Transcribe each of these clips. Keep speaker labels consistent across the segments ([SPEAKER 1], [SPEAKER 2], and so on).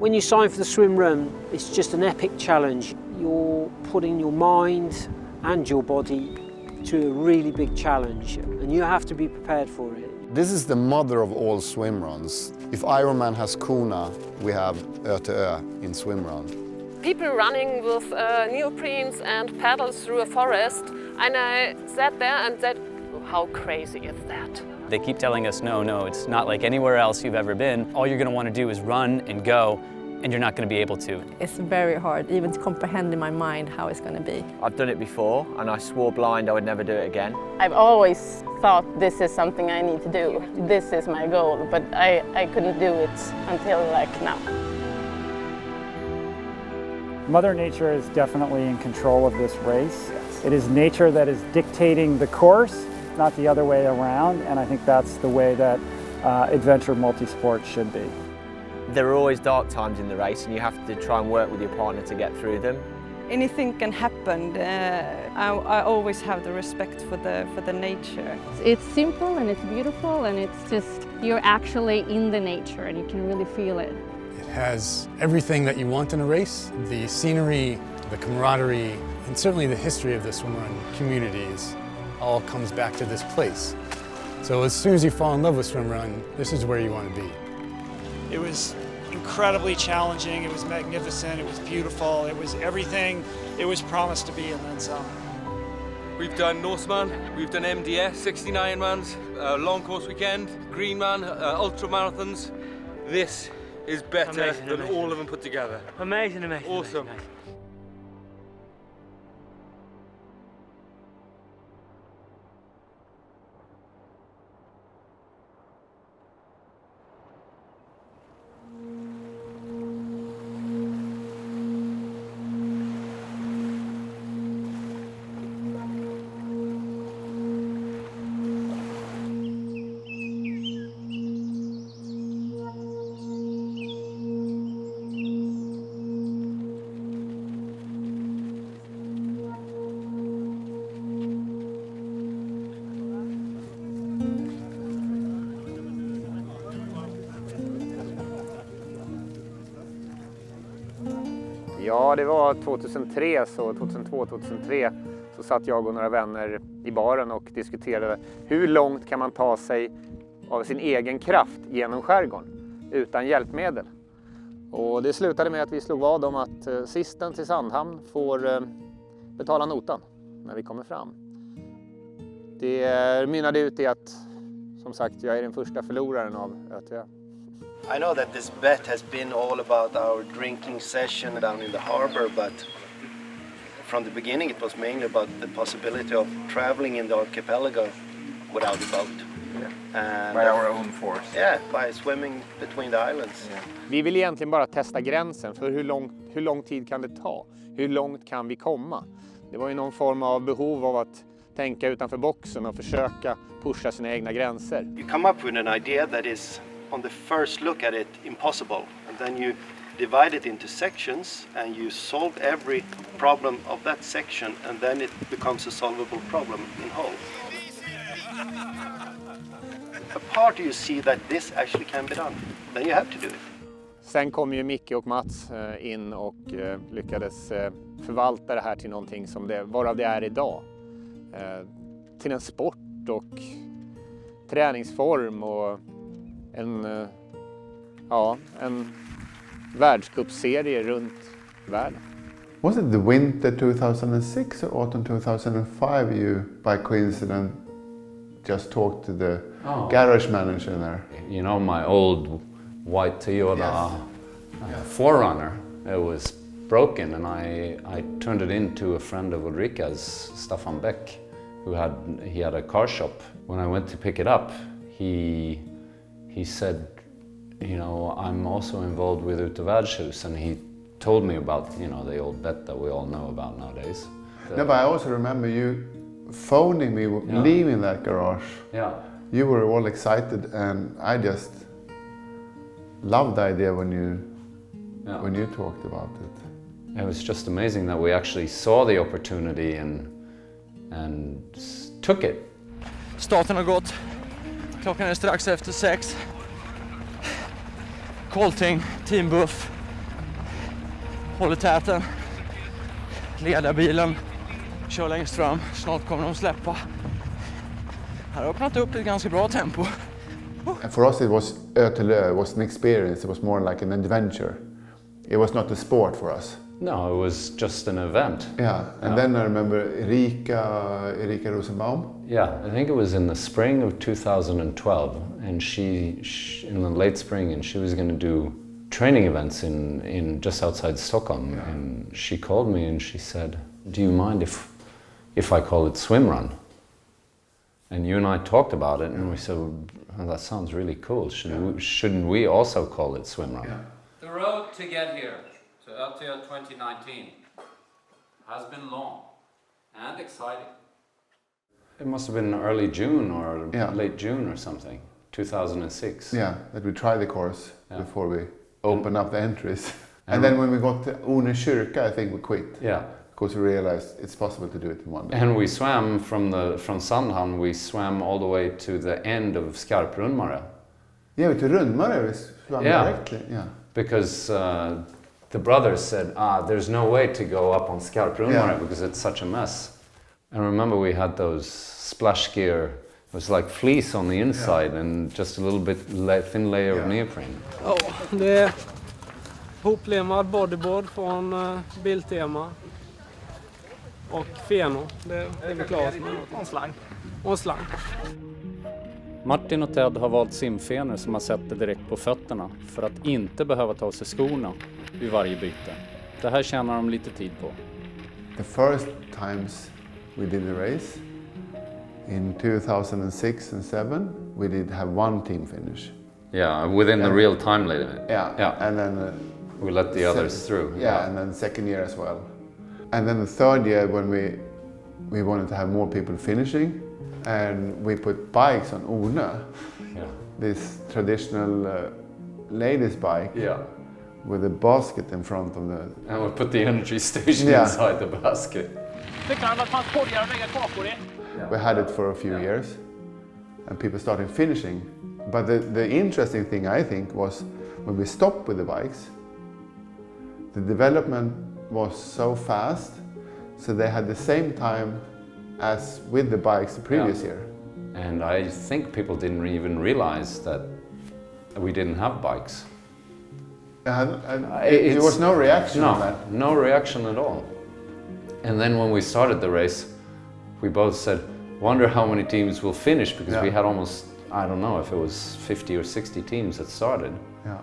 [SPEAKER 1] When you sign for the swim run, it's just an epic challenge. You're putting your mind and your body to a really big challenge, and you have to be prepared for it.
[SPEAKER 2] This is the mother of all swim runs. If Ironman has Kona, we have ÖTILLÖ in swim run.
[SPEAKER 3] People running with neoprenes and paddles through a forest, and I sat there and said, how crazy is that?
[SPEAKER 4] They keep telling us, no, it's not like anywhere else you've ever been. All you're going to want to do is run and go, and you're not going to be able to.
[SPEAKER 5] It's very hard even to comprehend in my mind how it's going to be.
[SPEAKER 6] I've done it before, and I swore blind I would never do it again.
[SPEAKER 7] I've always thought this is something I need to do. This is my goal, but I couldn't do it until now.
[SPEAKER 8] Mother Nature is definitely in control of this race. It is nature that is dictating the course, not the other way around, and I think that's the way that adventure multisport should be.
[SPEAKER 6] There are always dark times in the race, and you have to try and work with your partner to get through them.
[SPEAKER 9] Anything can happen. I always have the respect for the nature.
[SPEAKER 10] It's simple and it's beautiful, and it's just, you're actually in the nature and you can really feel it.
[SPEAKER 11] It has everything that you want in a race. The scenery, the camaraderie, and certainly the history of the swimrun communities all comes back to this place. So as soon as you fall in love with swimrun, this is where you want to be.
[SPEAKER 12] It was incredibly challenging, it was magnificent, it was beautiful, it was everything it was promised to be and then some.
[SPEAKER 13] We've done Norseman, we've done MDS, 69 mans, long course weekend, Greenman, ultra marathons. This is better than all of them put together.
[SPEAKER 1] Amazing.
[SPEAKER 13] Awesome.
[SPEAKER 1] Amazing.
[SPEAKER 14] Ja, det var 2003, så 2002-2003 så satt jag och några vänner i baren och diskuterade hur långt kan man ta sig av sin egen kraft genom skärgården utan hjälpmedel. Och det slutade med att vi slog vad om att sisten till Sandhamn får betala notan när vi kommer fram. Det mynnade ut i att, som sagt, jag är den första förloraren av ÖTILLÖ.
[SPEAKER 15] I know that this bet has been all about our drinking session down in the harbor, but from the beginning it was mainly about the possibility of traveling in the archipelago without a boat.
[SPEAKER 16] And by our own force.
[SPEAKER 15] Yeah, by swimming between the islands.
[SPEAKER 14] Yeah. Vi vill egentligen bara testa gränsen för hur lång tid kan det ta? Hur långt kan vi komma? Det var ju någon form av behov av att tänka utanför boxen och försöka pusha sina egna gränser.
[SPEAKER 15] You come up with an idea that is on the first look at it impossible, and then you divide it into sections and you solve every problem of that section, and then it becomes a solvable problem in whole. Apart you see that this actually can be done, then you have to do it.
[SPEAKER 14] Sen kom ju Micke och Mats in och lyckades förvalta det här till någonting som varav det är idag. Till en sport och träningsform och en världscupserie runt världen.
[SPEAKER 17] Was it the winter 2006 or autumn 2005 you by coincidence just talked to the garage manager there?
[SPEAKER 18] You know, my old white Toyota Forerunner, it was broken, and I turned it in to a friend of Ulrika's, Staffan Beck, he had a car shop. When I went to pick it up, he said, you know, I'm also involved with ÖTILLÖ, and he told me about, you know, the old bet that we all know about nowadays.
[SPEAKER 17] No, but I also remember you phoning me, leaving that garage.
[SPEAKER 18] Yeah.
[SPEAKER 17] You were all excited, and I just loved the idea when you talked about it.
[SPEAKER 18] It was just amazing that we actually saw the opportunity and took it.
[SPEAKER 19] Starten har gått. Klockan är strax efter 6. Kolting, teambuff. håller täten. Ledarbilen kör längst fram. Snart kommer de släppa. Här har öppnat upp ett ganska bra tempo.
[SPEAKER 17] For us it was ÖTILLÖ, it was an experience, it was more like an adventure. It was not a sport for us.
[SPEAKER 18] No, it was just an event.
[SPEAKER 17] Yeah, and then I remember Erika Rosenbaum.
[SPEAKER 18] Yeah, I think it was in the spring of 2012, and she in the late spring, and she was going to do training events in just outside Stockholm. Yeah. And she called me and she said, "Do you mind if I call it Swimrun?" And you and I talked about it, and we said, "Oh, that sounds really cool. Shouldn't we also call it Swimrun?" Yeah.
[SPEAKER 20] The road to get here, to ÖTILLÖ 2019, has been long and exciting.
[SPEAKER 18] It must have been early June or late June or something, 2006.
[SPEAKER 17] Yeah, that we tried the course before we opened up the entries. And then when we got to Ornö kyrka, I think we quit.
[SPEAKER 18] Yeah.
[SPEAKER 17] Because we realized it's possible to do it in one day.
[SPEAKER 18] And we swam from Sandhamn, we swam all the way to the end of Skarprundmare.
[SPEAKER 17] Yeah, to Rundmare we swam directly. Yeah.
[SPEAKER 18] Because the brothers said, there's no way to go up on Skarprundmare because it's such a mess. And remember we had those splash gear, it was like fleece on the inside and just a little bit thin layer of neoprene.
[SPEAKER 21] Ja, det är hoplimmad bodyboard från Biltema och Feno. Det är vi klara med. Och en slang.
[SPEAKER 4] Martin och Ted har valt simfenor som har sätter direkt på fötterna för att inte behöva ta av sig skorna vid varje byte. Det här tjänar de lite tid på.
[SPEAKER 17] The first times we did the race, in 2006 and 2007, we did have one team finish.
[SPEAKER 18] Yeah, within the real time limit.
[SPEAKER 17] Yeah, and then
[SPEAKER 18] we let the others through.
[SPEAKER 17] Yeah, and then the second year as well. And then the third year when we wanted to have more people finishing, and we put bikes on Ornö.
[SPEAKER 18] Yeah.
[SPEAKER 17] This traditional ladies bike with a basket in front of the...
[SPEAKER 18] And we put the energy station inside the basket.
[SPEAKER 17] We had it for a few years and people started finishing. But the interesting thing I think was when we stopped with the bikes, the development was so fast, so they had the same time as with the bikes the previous year.
[SPEAKER 18] And I think people didn't even realize that we didn't have bikes.
[SPEAKER 17] There was no reaction on that.
[SPEAKER 18] No reaction at all. And then when we started the race, we both said, wonder how many teams will finish, because we had almost, I don't know if it was 50 or 60 teams that started.
[SPEAKER 17] Yeah.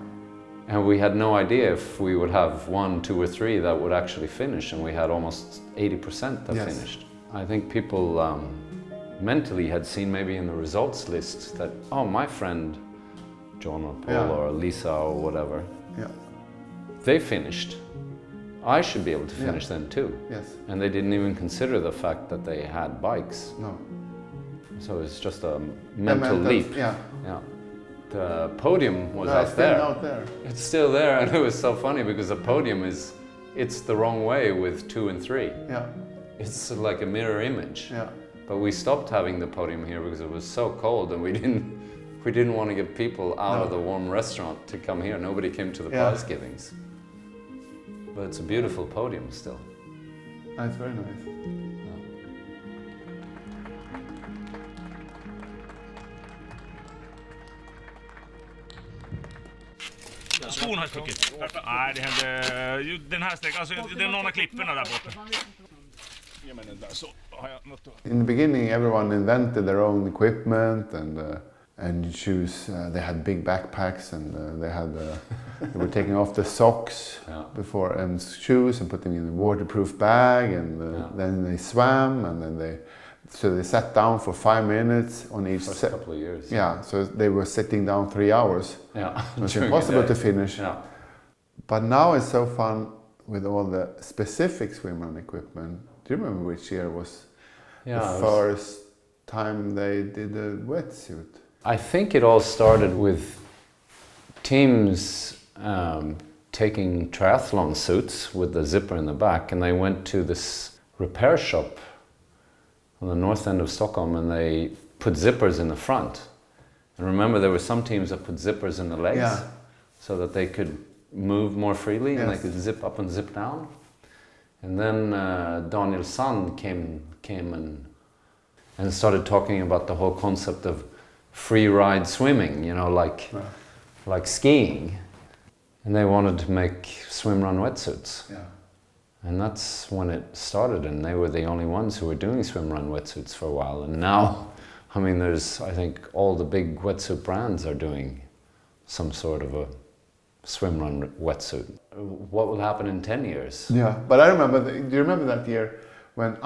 [SPEAKER 18] And we had no idea if we would have 1, 2 or 3 that would actually finish, and we had almost 80% that finished. I think people mentally had seen maybe in the results list that, oh, my friend John or Paul or Lisa or whatever, they finished. I should be able to finish then too.
[SPEAKER 17] Yes.
[SPEAKER 18] And they didn't even consider the fact that they had bikes.
[SPEAKER 17] No.
[SPEAKER 18] So it's just a mental leap.
[SPEAKER 17] Yeah.
[SPEAKER 18] The podium was out there. It's still there, and it was so funny because the podium it's the wrong way with 2 and 3.
[SPEAKER 17] Yeah.
[SPEAKER 18] It's like a mirror image.
[SPEAKER 17] Yeah.
[SPEAKER 18] But we stopped having the podium here because it was so cold, and we didn't want to get people out of the warm restaurant to come here. Nobody came to the prize givings. But it's a beautiful podium still.
[SPEAKER 17] That's very nice.
[SPEAKER 22] Skon har stuckit. Nej, det hände... Den här sträckan, alltså det är någon av klipporna där borta.
[SPEAKER 17] In the beginning, everyone invented their own equipment and shoes. They had big backpacks, and they were taking off the socks before and shoes and put them in a waterproof bag, and then they swam, and then they sat down for 5 minutes on each
[SPEAKER 18] set. Couple of years.
[SPEAKER 17] Yeah, so they were sitting down 3 hours.
[SPEAKER 18] Yeah,
[SPEAKER 17] it was impossible to finish.
[SPEAKER 18] Yeah.
[SPEAKER 17] But now it's so fun with all the specific swimrun equipment. Do you remember which year was the first time they did a wetsuit?
[SPEAKER 18] I think it all started with teams taking triathlon suits with the zipper in the back, and they went to this repair shop on the north end of Stockholm, and they put zippers in the front. And remember, there were some teams that put zippers in the legs so that they could move more freely and they could zip up and zip down. And then Daniel's son came and started talking about the whole concept of free ride swimming, you know, like skiing. And they wanted to make swimrun wetsuits.
[SPEAKER 17] Yeah.
[SPEAKER 18] And that's when it started, and they were the only ones who were doing swimrun wetsuits for a while. And now, I mean, I think all the big wetsuit brands are doing some sort of a swimrun wetsuit. What will happen in 10 years?
[SPEAKER 17] Yeah, but I remember, do you remember that year when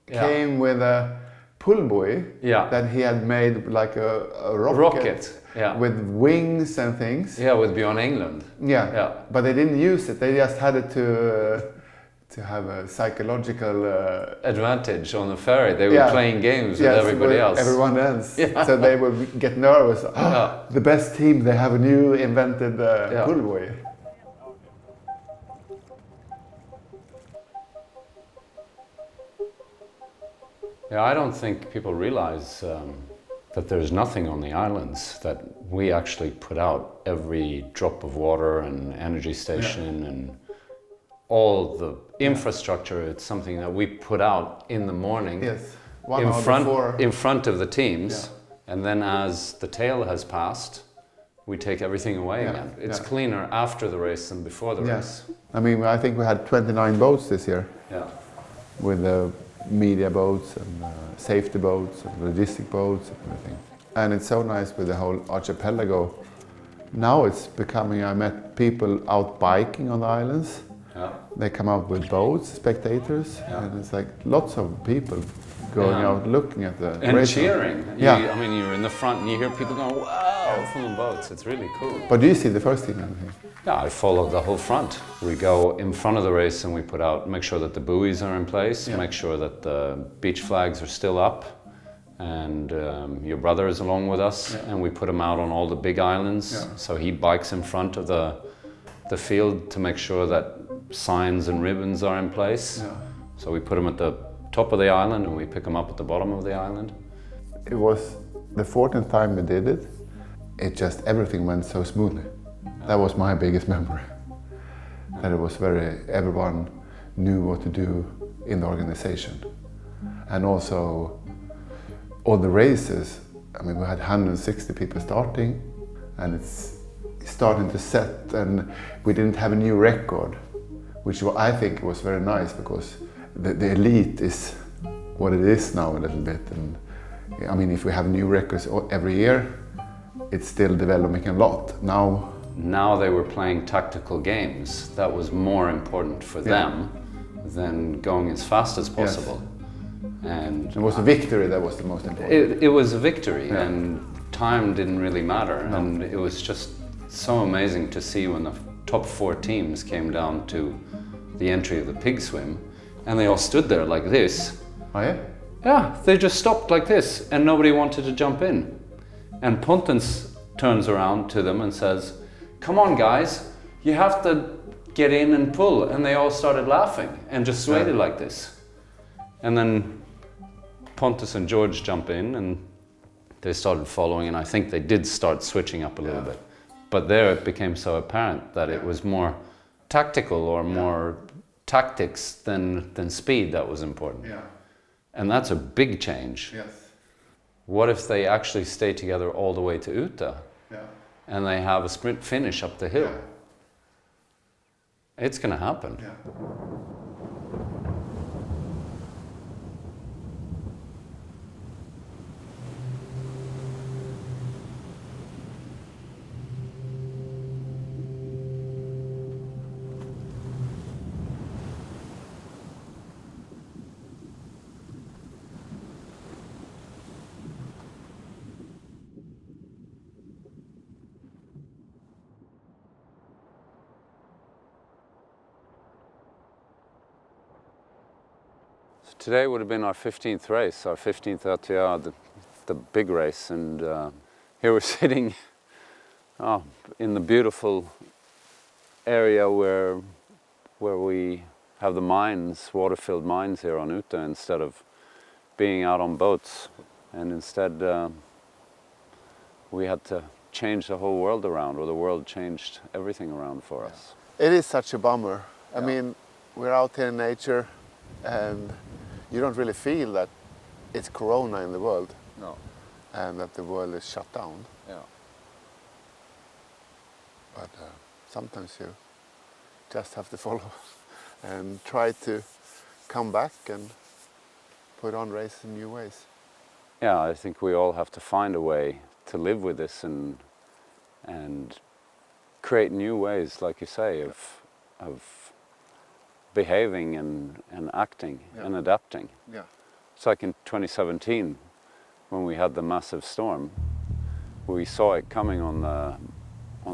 [SPEAKER 17] came with a pull buoy that he had made like a rocket with wings and things?
[SPEAKER 18] Yeah, with Björn England.
[SPEAKER 17] Yeah, but they didn't use it, they just had it to have a psychological
[SPEAKER 18] advantage on the ferry. They were playing games with everybody else.
[SPEAKER 17] Everyone else. So they would get nervous. The best team, they have a new invented pull buoy.
[SPEAKER 18] Yeah, I don't think people realize that there's nothing on the islands, that we actually put out every drop of water and energy station and all the infrastructure. It's something that we put out in the morning in front of the teams, and then as the tail has passed, we take everything away again. It's cleaner after the race than before the race.
[SPEAKER 17] I mean, I think we had 29 boats this year. With the media boats and safety boats and logistic boats and everything. And it's so nice with the whole archipelago. Now it's becoming, I met people out biking on the islands. They come out with boats, spectators, and it's like lots of people going out looking at the race.
[SPEAKER 18] Cheering. I mean, you're in the front and you hear people going, wow, from the boats. It's really cool.
[SPEAKER 17] But do you see the first team? Anything?
[SPEAKER 18] Yeah, I follow the whole front. We go in front of the race and we put out, make sure that the buoys are in place, make sure that the beach flags are still up, and your brother is along with us, and we put him out on all the big islands. So he bikes in front of the field to make sure that signs and ribbons are in place. So we put him at the top of the island and we pick him up at the bottom of the island.
[SPEAKER 17] It was the 14th time we did it. It just, everything went so smoothly. That was my biggest memory. That it was everyone knew what to do in the organization. And also all the races, I mean, we had 160 people starting, and it's starting to set, and we didn't have a new record, which I think was very nice, because the elite is what it is now a little bit. And I mean, if we have new records every year, it's still developing a lot.
[SPEAKER 18] Now they were playing tactical games. That was more important for them than going as fast as possible. And
[SPEAKER 17] it was a victory that was the most important.
[SPEAKER 18] It was a victory, and time didn't really matter. And it was just so amazing to see when the top 4 teams came down to the entry of the pig swim, and they all stood there like this.
[SPEAKER 17] Oh yeah?
[SPEAKER 18] Yeah, they just stopped like this, and nobody wanted to jump in. And Pontens turns around to them and says, "Come on guys, you have to get in and pull." And they all started laughing and just swayed it like this. And then Pontus and George jump in and they started following, and I think they did start switching up a little bit. But there it became so apparent that it was more tactical or more tactics than speed that was important. And that's a big change. What if they actually stay together all the way to Uta? And they have a sprint finish up the hill? It's going to happen. Today would have been our 15th race, our 15th ÖTILLÖ, the big race, and here we're sitting in the beautiful area where we have the mines, water-filled mines here on Uta, instead of being out on boats. And instead we had to changed the whole world around, or the world changed everything around for us.
[SPEAKER 17] It is such a bummer. I mean, we're out here in nature and you don't really feel that it's corona in the world.
[SPEAKER 18] No.
[SPEAKER 17] And that the world is shut down.
[SPEAKER 18] Yeah.
[SPEAKER 17] But sometimes you just have to follow and try to come back and put on races in new ways.
[SPEAKER 18] Yeah, I think we all have to find a way to live with this and create new ways, like you say, of behaving and acting and adapting.
[SPEAKER 17] Yeah.
[SPEAKER 18] It's like in 2017 when we had the massive storm. We saw it coming on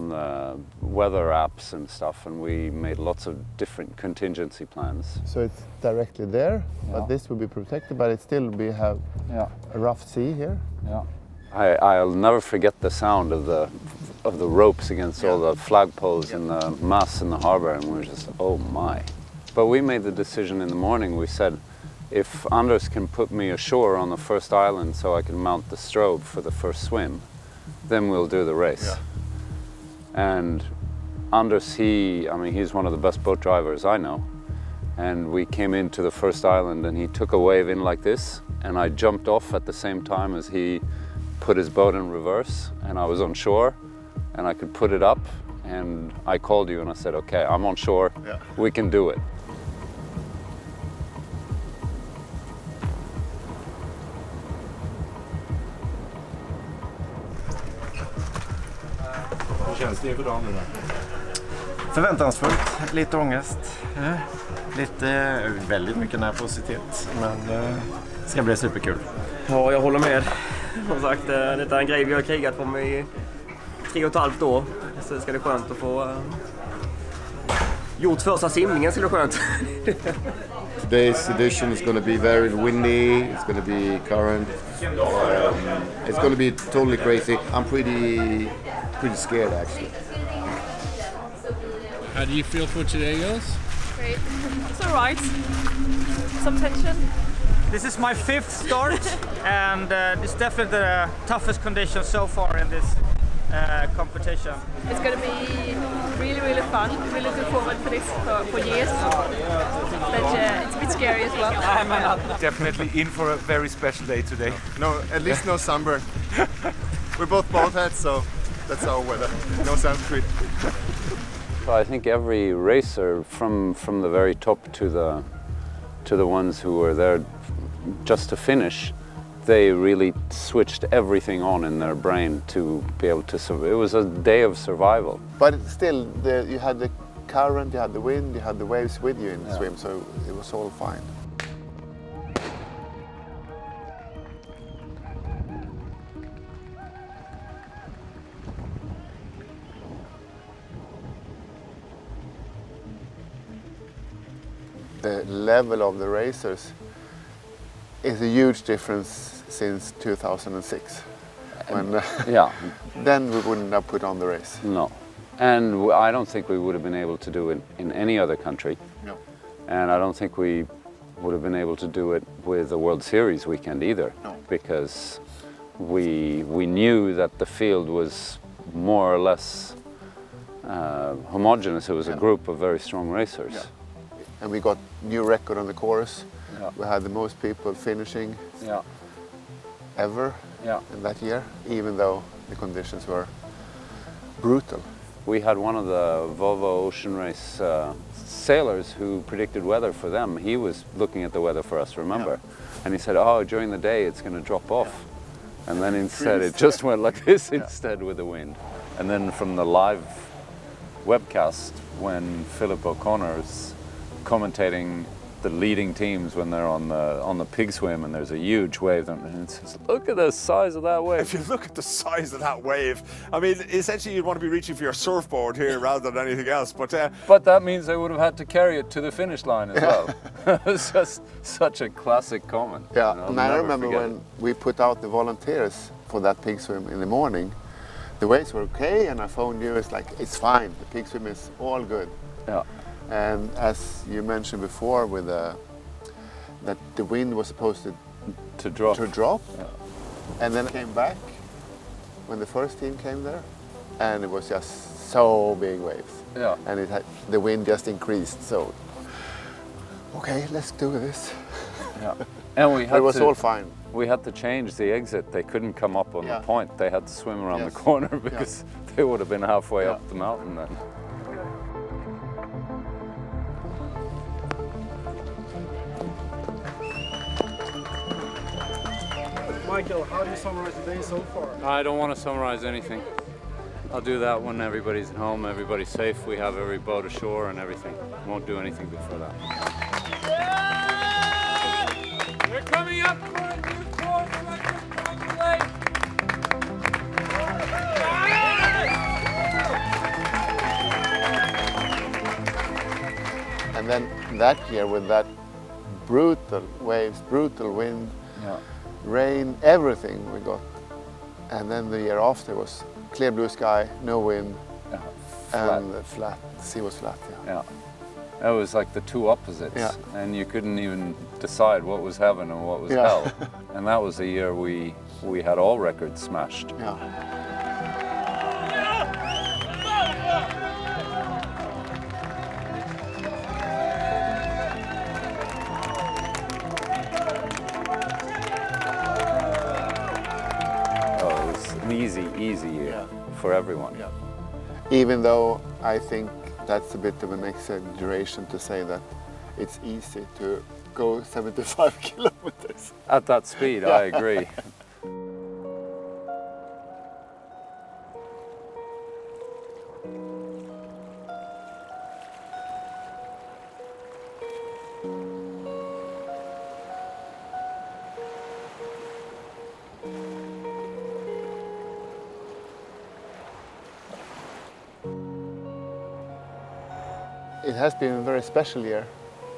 [SPEAKER 18] the weather apps and stuff, and we made lots of different contingency plans.
[SPEAKER 17] So it's directly there, but this will be protected, but it still have a rough sea here.
[SPEAKER 18] Yeah. I'll never forget the sound of the ropes against all the flagpoles and the masts in the harbor, and we were just, oh my. But we made the decision in the morning. We said, if Anders can put me ashore on the first island so I can mount the strobe for the first swim, then we'll do the race.
[SPEAKER 17] Yeah.
[SPEAKER 18] And Anders, he's one of the best boat drivers I know. And we came into the first island and he took a wave in like this, and I jumped off at the same time as he put his boat in reverse, and I was on shore and I could put it up, and I called you and I said, okay, I'm on shore, we can do it.
[SPEAKER 22] Hur känns det inför dagen nu då?
[SPEAKER 16] Förväntansfullt, lite ångest, väldigt mycket nervositet, men det ska bli superkul.
[SPEAKER 2] Ja, jag håller med. Som sagt, detta är en grej vi har krigat på i 3,5 år. Så ska det skönt att få gjort första simningen, så det skönt.
[SPEAKER 3] Today's edition is going to be very windy, it's going to be current, it's going to be totally crazy. I'm pretty scared actually.
[SPEAKER 23] How do you feel for today, girls?
[SPEAKER 24] Great. It's all right. Some tension.
[SPEAKER 25] This is my 5th start, and it's definitely the toughest condition so far in this competition.
[SPEAKER 24] It's going to be really, really fun. Really looking forward for this for years. But it's a bit scary as well.
[SPEAKER 22] Definitely in for a very special day today.
[SPEAKER 26] No, at least no sunburn. We're both bald heads, so that's our weather. No sunscreen.
[SPEAKER 18] So I think every racer, from the very top to the ones who were there just to finish, they really switched everything on in their brain to be able to survive. It was a day of survival.
[SPEAKER 17] But still, you had the current, you had the wind, you had the waves with you in the swim, so it was all fine. The level of the racers is a huge difference since 2006. When, then we wouldn't have put on the race.
[SPEAKER 18] No. And I don't think we would have been able to do it in any other country.
[SPEAKER 17] No.
[SPEAKER 18] And I don't think we would have been able to do it with the World Series weekend either.
[SPEAKER 17] No.
[SPEAKER 18] Because we knew that the field was more or less homogeneous. It was a group of very strong racers.
[SPEAKER 17] Yeah. And we got new record on the course. Yeah. We had the most people finishing ever in that year, even though the conditions were brutal.
[SPEAKER 18] We had one of the Volvo Ocean Race sailors who predicted weather for them. He was looking at the weather for us, remember? And he said, oh, during the day it's going to drop off. And then instead it just went like this instead with the wind. And then from the live webcast, when Philip O'Connor's commentating the leading teams when they're on the pig swim and there's a huge wave, and it says, look at the size of that wave.
[SPEAKER 27] If you look at the size of that wave, I mean, essentially you'd want to be reaching for your surfboard here rather than anything else. But
[SPEAKER 18] that means they would have had to carry it to the finish line as well. It's just such a classic comment.
[SPEAKER 17] Yeah,
[SPEAKER 18] you know,
[SPEAKER 17] and I remember when we put out the volunteers for that pig swim in the morning, the waves were okay, and I phoned you, it's like, it's fine, the pig swim is all good.
[SPEAKER 18] Yeah.
[SPEAKER 17] And as you mentioned before, with that the wind was supposed to drop,
[SPEAKER 18] Yeah.
[SPEAKER 17] and then it came back, when the first team came there, and it was just so big waves.
[SPEAKER 18] Yeah.
[SPEAKER 17] And the wind just increased. So, okay, let's do this.
[SPEAKER 18] Yeah. And we had
[SPEAKER 17] it was all fine.
[SPEAKER 18] We had to change the exit. They couldn't come up on
[SPEAKER 17] Yeah.
[SPEAKER 18] the point. They had to swim around
[SPEAKER 17] Yes.
[SPEAKER 18] the corner because they would have been halfway
[SPEAKER 17] Yeah.
[SPEAKER 18] up the mountain then.
[SPEAKER 16] Michael, how do you summarize the day so far?
[SPEAKER 4] I don't want to summarize anything. I'll do that when everybody's at home, everybody's safe, we have every boat ashore and everything. Won't do anything before that.
[SPEAKER 20] We're coming up for a new course like on the lake.
[SPEAKER 17] And then that year with that brutal waves, brutal wind, rain, everything we got. And then the year after was clear blue sky, no wind, and flat. The sea was flat.
[SPEAKER 18] Yeah. That was like the two opposites.
[SPEAKER 17] Yeah.
[SPEAKER 18] And you couldn't even decide what was heaven and what was
[SPEAKER 17] Yeah.
[SPEAKER 18] hell. And that was the year we had all records smashed.
[SPEAKER 17] Yeah.
[SPEAKER 18] Easy year for everyone.
[SPEAKER 17] Yeah. Even though I think that's a bit of an exaggeration to say that it's easy to go 75 kilometers.
[SPEAKER 18] At that speed, I agree.
[SPEAKER 17] It has been a very special year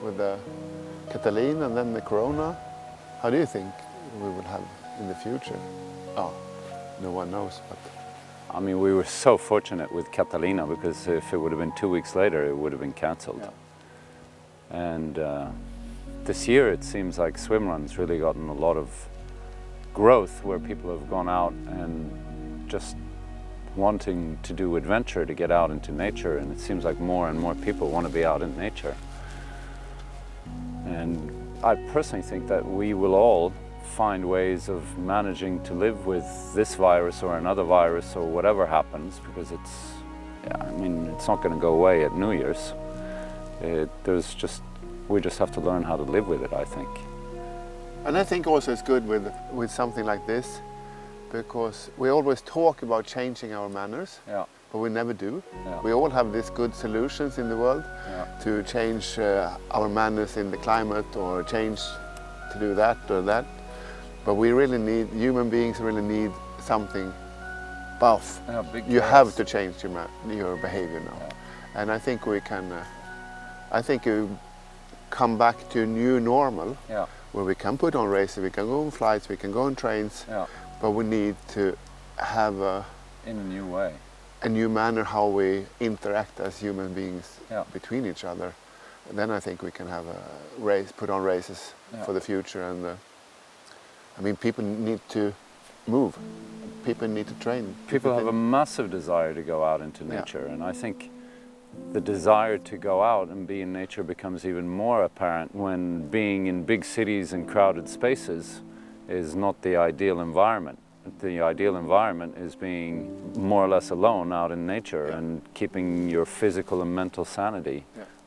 [SPEAKER 17] with the Catalina and then the Corona. How do you think we will have in the future? Oh, no one knows, but...
[SPEAKER 18] I mean, we were so fortunate with Catalina because if it would have been 2 weeks later, it would have been cancelled. Yeah. And this year it seems like Swimrun's really gotten a lot of growth where people have gone out and just wanting to do adventure, to get out into nature, and it seems like more and more people want to be out in nature. And I personally think that we will all find ways of managing to live with this virus or another virus or whatever happens, because I mean, it's not going to go away at New Year's. We just have to learn how to live with it, I think.
[SPEAKER 17] And I think also it's good with something like this, because we always talk about changing our manners, but we never do.
[SPEAKER 18] Yeah.
[SPEAKER 17] We all have these good solutions in the world to change our manners in the climate or change to do that or that. But we really need, human beings really need something buff. You have to change your behavior now. Yeah. And I think we can, come back to a new normal where we can put on races, we can go on flights, we can go on trains. Yeah. But we need to have
[SPEAKER 18] in a new way,
[SPEAKER 17] a new manner how we interact as human beings between each other. And then I think we can have put on races for the future. And I mean, people need to move. People need to train.
[SPEAKER 18] People have a massive desire to go out into nature, and I think the desire to go out and be in nature becomes even more apparent when being in big cities and crowded spaces is not the ideal environment. The ideal environment is being more or less alone out in nature and keeping your physical and mental sanity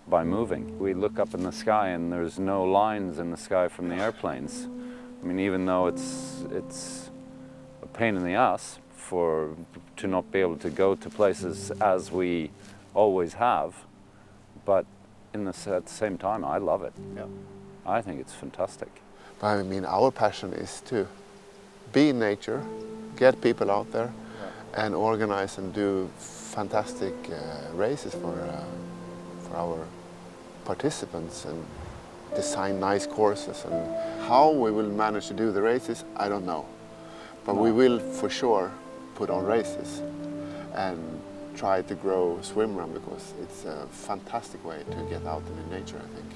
[SPEAKER 18] by moving. We look up in the sky and there's no lines in the sky from the airplanes. I mean, even though it's a pain in the ass to not be able to go to places as we always have, but at the same time, I love it. Yeah. I think it's fantastic.
[SPEAKER 17] But I mean, our passion is to be in nature, get people out there, and organize and do fantastic races for our participants and design nice courses. And how we will manage to do the races, I don't know. But we will for sure put on races and try to grow Swimrun, because it's a fantastic way to get out in nature, I think.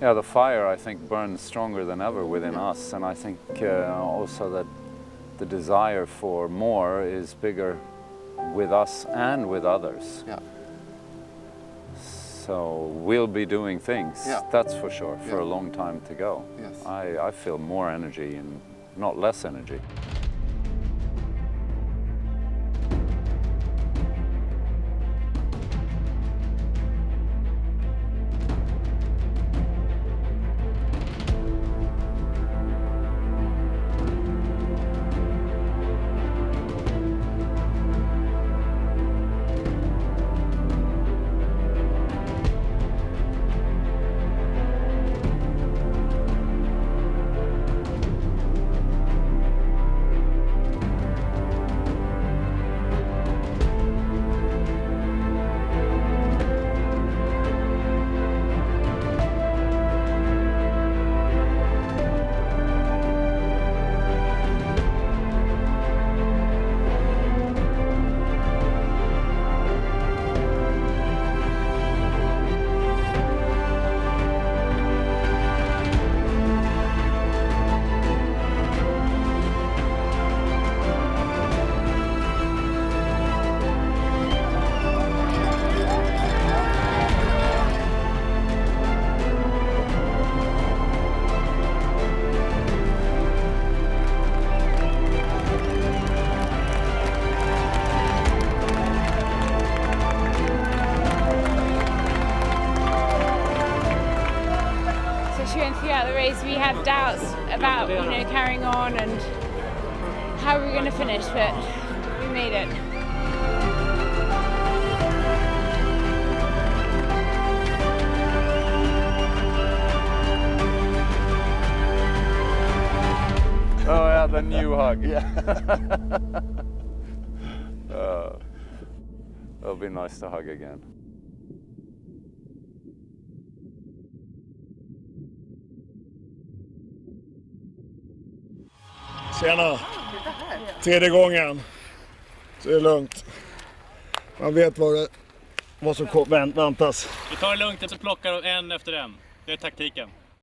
[SPEAKER 18] Yeah, the fire, I think, burns stronger than ever within us, and I think also that the desire for more is bigger with us and with others.
[SPEAKER 3] Yeah.
[SPEAKER 18] So we'll be doing things, that's for sure, for a long time to go.
[SPEAKER 3] Yes.
[SPEAKER 18] I feel more energy and not less energy.
[SPEAKER 5] Throughout the race we had doubts about carrying on and how we were going to finish, but we made it.
[SPEAKER 18] Oh yeah, the new hug. It'll be nice to hug again.
[SPEAKER 27] Tjena! Tredje gången. Så är det lugnt. Man vet vad som väntas.
[SPEAKER 6] Vi tar det lugnt och så plockar en efter en. Det är taktiken.